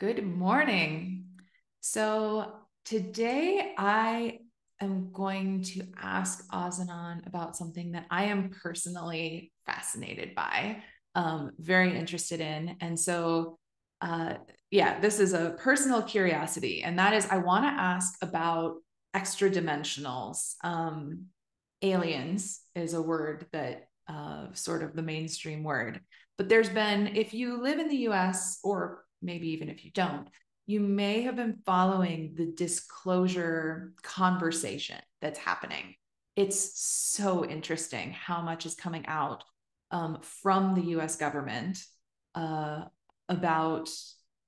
Good morning. So today I am going to ask Ozenan about something that I am personally fascinated by, very interested in. And so, yeah, this is a personal curiosity, and that is I want to ask about extra dimensionals. Aliens is a word that sort of the mainstream word. But there's been, if you live in the US, or maybe even if you don't, you may have been following the disclosure conversation that's happening. It's so interesting how much is coming out from the US government about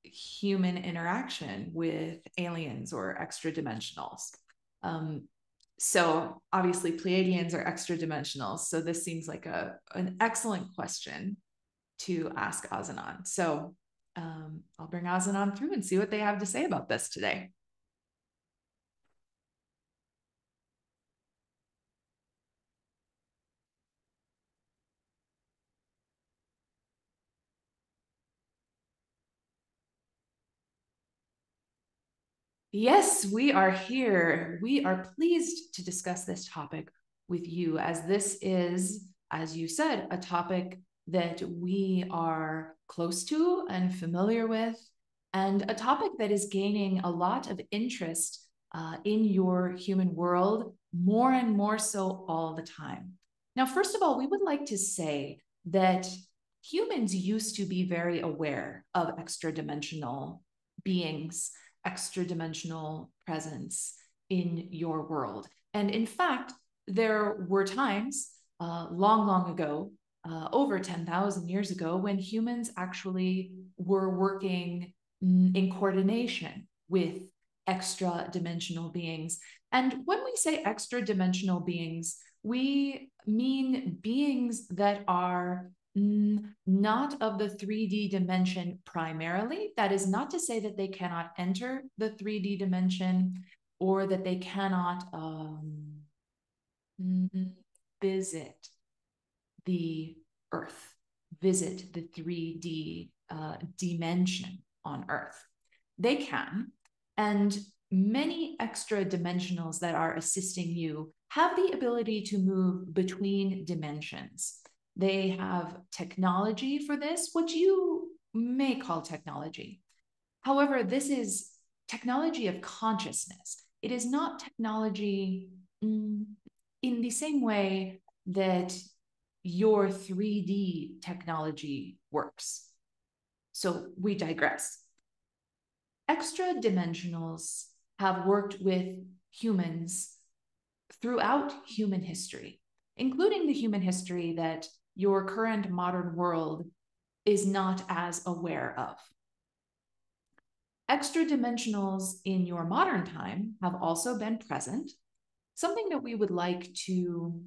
human interaction with aliens or extra dimensionals. So obviously Pleiadians are extra dimensionals. So this seems like an excellent question to ask Ozenan. So I'll bring Ozenan through and see what they have to say about this today. Yes, we are here. We are pleased to discuss this topic with you, as this is, as you said, a topic that we are close to and familiar with, and a topic that is gaining a lot of interest in your human world, more and more so all the time. Now, first of all, we would like to say that humans used to be very aware of extra dimensional beings, extra dimensional presence in your world. And in fact, there were times long, long ago, over 10,000 years ago, when humans actually were working in coordination with extra dimensional beings. And when we say extra dimensional beings, we mean beings that are not of the 3D dimension primarily. That is not to say that they cannot enter the 3D dimension or that they cannot visit the Earth, visit the 3D dimension on Earth. They can, and many extra dimensionals that are assisting you have the ability to move between dimensions. They have technology for this, which you may call technology. However, this is technology of consciousness. It is not technology in the same way that your 3D technology works. So we digress. Extra dimensionals have worked with humans throughout human history, including the human history that your current modern world is not as aware of. Extra dimensionals in your modern time have also been present. Something that we would like to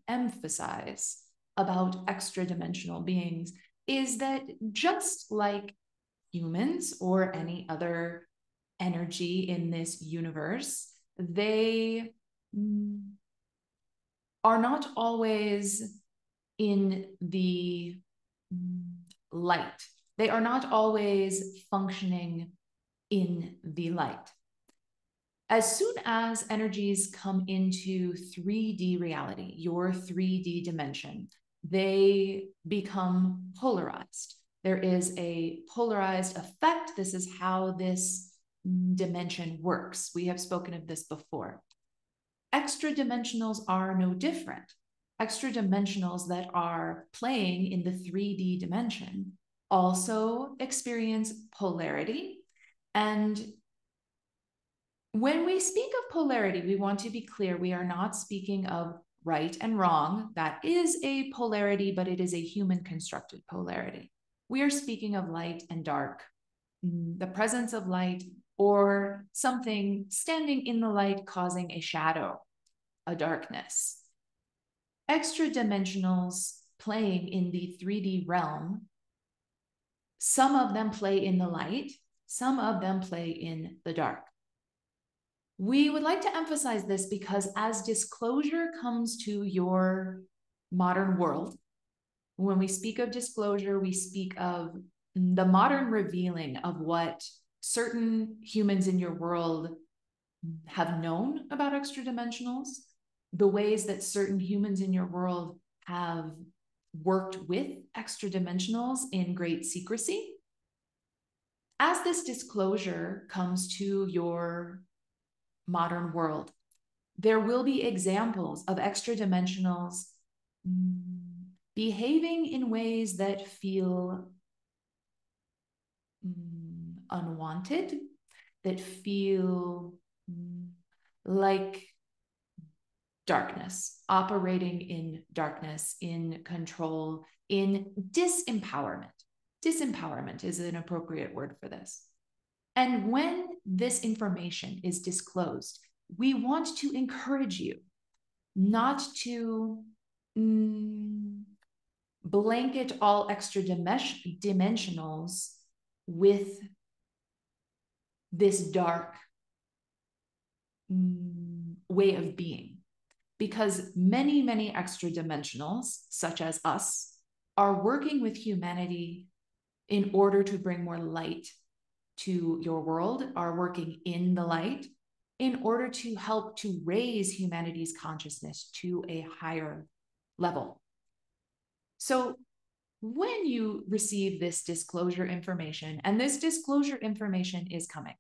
emphasize about extra dimensional beings is that just like humans or any other energy in this universe, they are not always in the light. They are not always functioning in the light. As soon as energies come into 3D reality, your 3D dimension, they become polarized. There is a polarized effect. This is how this dimension works. We have spoken of this before. Extra dimensionals are no different. Extra dimensionals that are playing in the 3D dimension also experience polarity. And when we speak of polarity, we want to be clear, we are not speaking of right and wrong. That is a polarity, but it is a human constructed polarity. We are speaking of light and dark, the presence of light or something standing in the light causing a shadow, a darkness. Extra dimensionals playing in the 3D realm, some of them play in the light, some of them play in the dark. We would like to emphasize this because as disclosure comes to your modern world, when we speak of disclosure, we speak of the modern revealing of what certain humans in your world have known about extra dimensionals, the ways that certain humans in your world have worked with extra dimensionals in great secrecy. As this disclosure comes to your modern world, there will be examples of extra dimensionals behaving in ways that feel unwanted, that feel like darkness, operating in darkness, in control, in disempowerment. Disempowerment is an appropriate word for this. And when this information is disclosed, we want to encourage you not to blanket all extra dimensionals with this dark way of being. Because many, many extra dimensionals, such as us, are working with humanity in order to bring more light to your world, are working in the light in order to help to raise humanity's consciousness to a higher level. So when you receive this disclosure information, and this disclosure information is coming,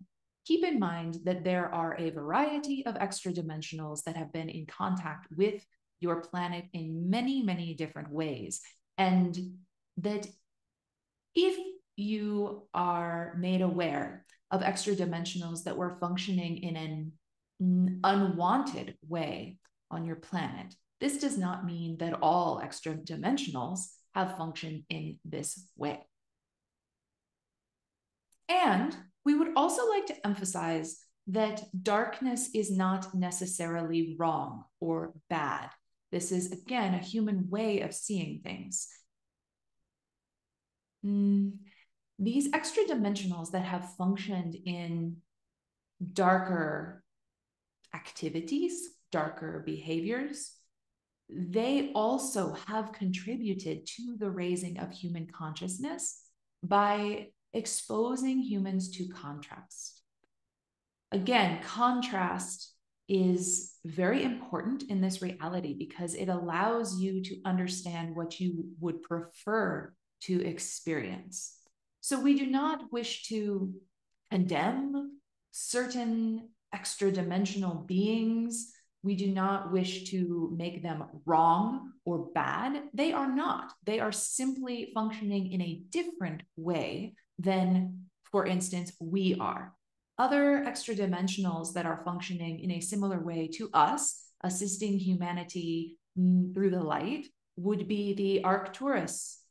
keep in mind that there are a variety of extra dimensionals that have been in contact with your planet in many, many different ways. And that if you are made aware of extra dimensionals that were functioning in an unwanted way on your planet, this does not mean that all extra dimensionals have functioned in this way. And we would also like to emphasize that darkness is not necessarily wrong or bad. This is, again, a human way of seeing things. These extra dimensionals that have functioned in darker activities, darker behaviors, they also have contributed to the raising of human consciousness by exposing humans to contrast. Again, contrast is very important in this reality because it allows you to understand what you would prefer to experience. So we do not wish to condemn certain extra dimensional beings. We do not wish to make them wrong or bad. They are not. They are simply functioning in a different way than, for instance, we are. Other extra dimensionals that are functioning in a similar way to us, assisting humanity through the light, would be the Arcturus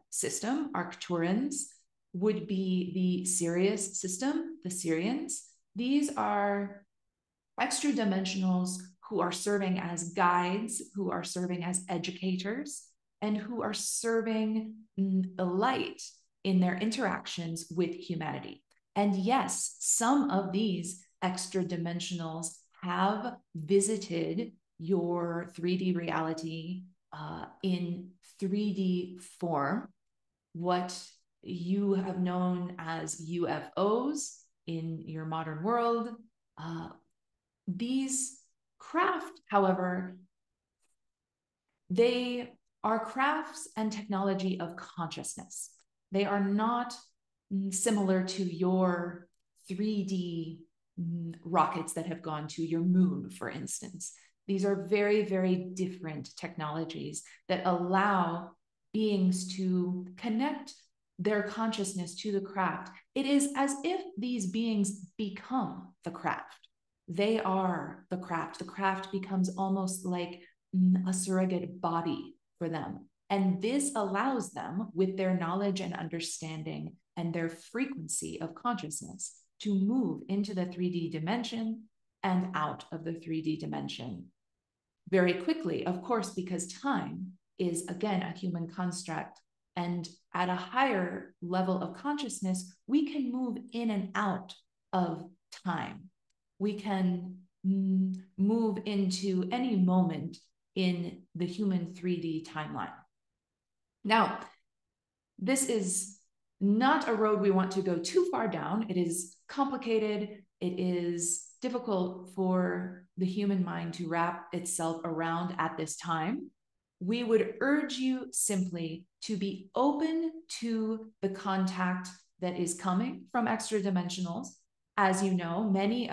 system. Arcturans would be the Sirius system, the Sirians. These are extra dimensionals who are serving as guides, who are serving as educators, and who are serving the light in their interactions with humanity. And yes, some of these extra dimensionals have visited your 3D reality in 3D form, what you have known as UFOs in your modern world. These craft, however, they are crafts and technology of consciousness. They are not similar to your 3D rockets that have gone to your moon, for instance. These are very, very different technologies that allow beings to connect their consciousness to the craft. It is as if these beings become the craft. They are the craft. The craft becomes almost like a surrogate body for them. And this allows them, with their knowledge and understanding and their frequency of consciousness, to move into the 3D dimension and out of the 3D dimension very quickly, of course, because time is, again, a human construct. And at a higher level of consciousness, we can move in and out of time. We can move into any moment in the human 3D timeline. Now, this is not a road we want to go too far down. It is complicated. It is difficult for the human mind to wrap itself around at this time. We would urge you simply to be open to the contact that is coming from extra dimensionals. As you know, many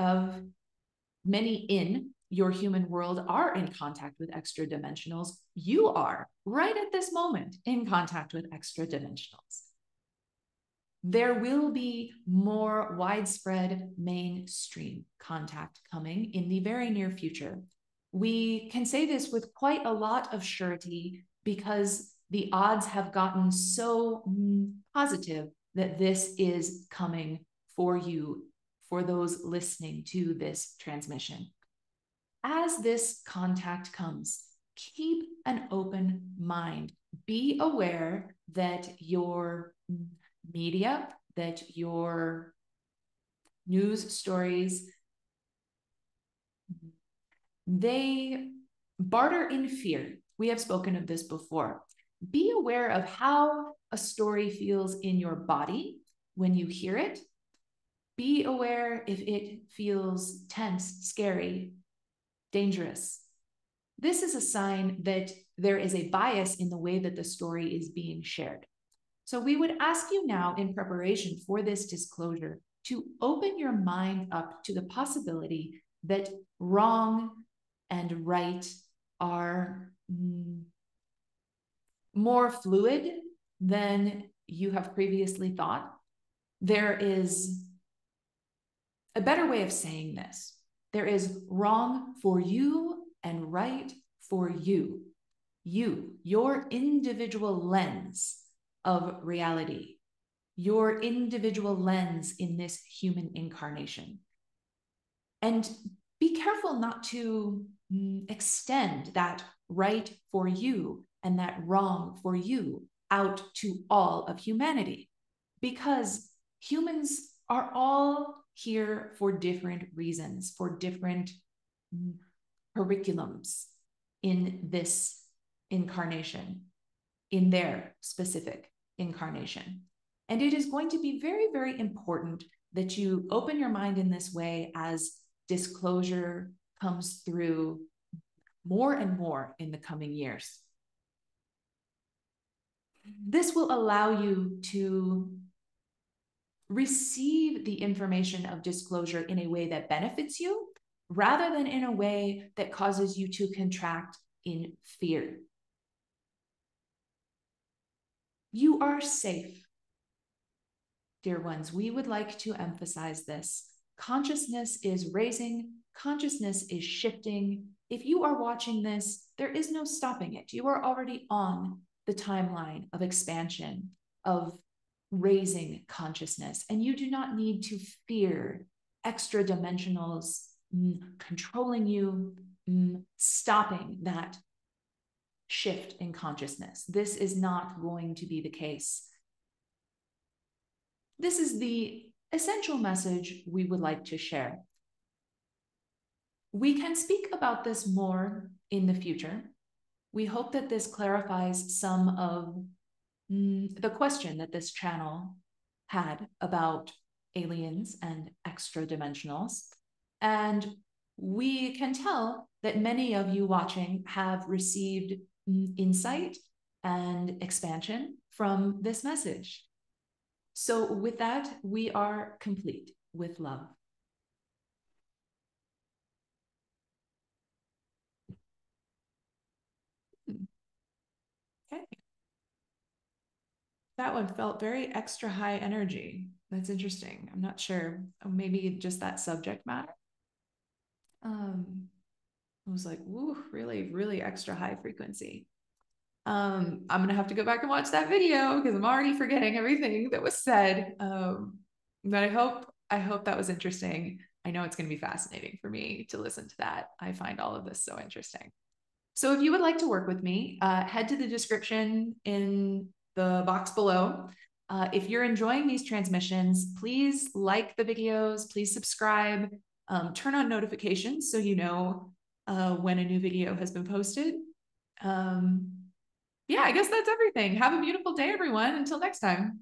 in your human world are in contact with extra dimensionals. You are right at this moment in contact with extra dimensionals. There will be more widespread mainstream contact coming in the very near future. We can say this with quite a lot of surety because the odds have gotten so positive that this is coming for you, for those listening to this transmission. As this contact comes, keep an open mind. Be aware that your media, that your news stories, they barter in fear. We have spoken of this before. Be aware of how a story feels in your body when you hear it. Be aware if it feels tense, scary, dangerous. This is a sign that there is a bias in the way that the story is being shared. So we would ask you now, in preparation for this disclosure, to open your mind up to the possibility that wrong and right are more fluid than you have previously thought. There is a better way of saying this. There is wrong for you and right for you. You, your individual lens of reality, your individual lens in this human incarnation. And be careful not to extend that right for you and that wrong for you out to all of humanity, because humans are all here for different reasons, for different curriculums in this incarnation, in their specific incarnation. And it is going to be very, very important that you open your mind in this way as disclosure comes through more and more in the coming years. This will allow you to receive the information of disclosure in a way that benefits you, rather than in a way that causes you to contract in fear. You are safe, dear ones. We would like to emphasize this. Consciousness is raising, consciousness is shifting. If you are watching this, there is no stopping it. You are already on the timeline of expansion, of raising consciousness, and you do not need to fear extra dimensionals controlling you, stopping that shift in consciousness. This is not going to be the case. This is the essential message we would like to share. We can speak about this more in the future. We hope that this clarifies some of the question that this channel had about aliens and extra dimensionals. And we can tell that many of you watching have received insight and expansion from this message. So with that, we are complete with love. Okay. That one felt very extra high energy. That's interesting. I'm not sure. Maybe just that subject matter. I was like, woo, really, really extra high frequency. I'm going to have to go back and watch that video because I'm already forgetting everything that was said. But I hope that was interesting. I know it's going to be fascinating for me to listen to that. I find all of this so interesting. So if you would like to work with me, head to the description in the box below. If you're enjoying these transmissions, please like the videos, please subscribe, turn on notifications so you know when a new video has been posted. Yeah, I guess that's everything. Have a beautiful day, everyone. Until next time.